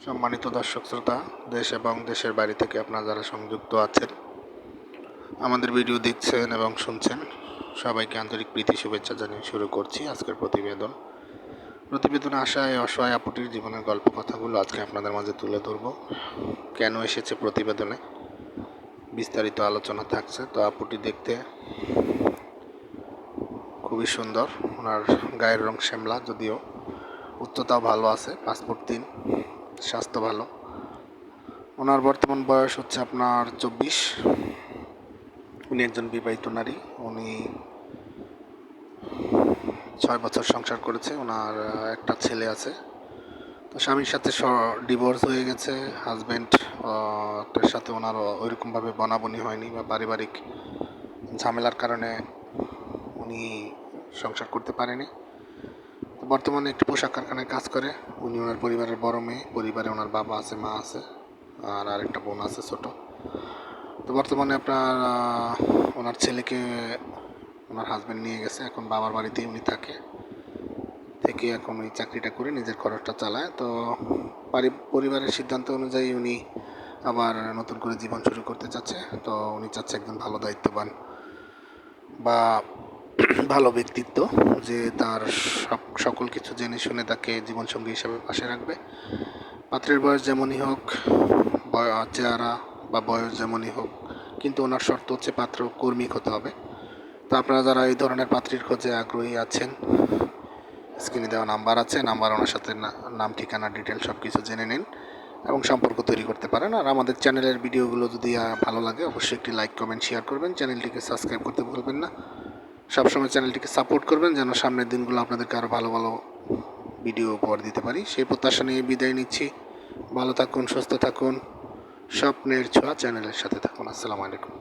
সম্মানিত দর্শক শ্রোতা, দেশ এবং দেশের বাইরে থেকে আপনারা যারা সংযুক্ত আছেন, আমাদের ভিডিও দেখছেন এবং শুনছেন, সবাইকে আন্তরিক প্রীতি শুভেচ্ছা জানিয়ে শুরু করছি আজকের প্রতিবেদনে আসা এই অসহায় আপুটির জীবনের গল্প কথাগুলো আজকে আপনাদের মাঝে তুলে ধরব। কেন এসেছে প্রতিবেদনে বিস্তারিত আলোচনা থাকছে। তো আপুটি দেখতে খুবই সুন্দর, ওনার গায়ের রং শ্যামলা, যদিও উচ্চতাও ভালো আছে, পাসপোর্ট 3, স্বাস্থ্য ভালো। ওনার বর্তমান বয়স হচ্ছে আপনার 24। উনি একজন বিবাহিত নারী। উনি 6 বছর সংসার করেছে। ওনার একটা ছেলে আছে। তো স্বামীর সাথে ডিভোর্স হয়ে গেছে। হাজব্যান্ডের সাথে ওনার ওইরকমভাবে বনাবনি হয়নি বা পারিবারিক ঝামেলার কারণে উনি সংসার করতে পারেনি। তো বর্তমানে একটি পোশাক কারখানায় কাজ করে। উনি ওনার পরিবারের বড় মেয়ে। পরিবারে ওনার বাবা আছে, মা আছে, আর আরেকটা বোন আছে ছোট। তো বর্তমানে আপনার ওনার ছেলেকে ওনার হাজব্যান্ড নিয়ে গেছে। এখন বাবার বাড়িতেই উনি থেকে এখন ওই চাকরিটা করে নিজের খরচটা চালায়। তো পরিবারের সিদ্ধান্ত অনুযায়ী উনি আবার নতুন করে জীবন শুরু করতে চাচ্ছে। তো উনি চাচ্ছে একজন ভালো দায়িত্ববান বা ভালো ব্যক্তিত্ব, যে তার সকল কিছু জেনে শুনে তাকে জীবনসঙ্গী হিসেবে পাশে রাখবে। পাত্রের বয়স যেমনই হোক, চেহারা বা বয়স যেমনই হোক, কিন্তু ওনার শর্ত হচ্ছে পাত্র কর্মিক হতে হবে। তো আপনারা যারা এই ধরনের পাত্রীর খোঁজে আগ্রহী আছেন, স্ক্রিনে দেওয়া নাম্বার আছে, নাম্বার ওনার সাথে নাম, ঠিকানা, ডিটেল সব কিছু জেনে নিন এবং সম্পর্ক তৈরি করতে পারেন। আর আমাদের চ্যানেলের ভিডিওগুলো যদি ভালো লাগে অবশ্যই একটি লাইক, কমেন্ট, শেয়ার করবেন। চ্যানেলটিকে সাবস্ক্রাইব করতে ভুলবেন না। সবসময় চ্যানেলটিকে সাপোর্ট করবেন যেন সামনের দিনগুলো আপনাদেরকে আরও ভালো ভালো ভিডিও উপহার দিতে পারি, সেই প্রত্যাশা নিয়ে বিদায় নিচ্ছি। ভালো থাকুন, সুস্থ থাকুন, স্বপ্নের ছোঁয়া চ্যানেলের সাথে থাকুন। আসসালামু আলাইকুম।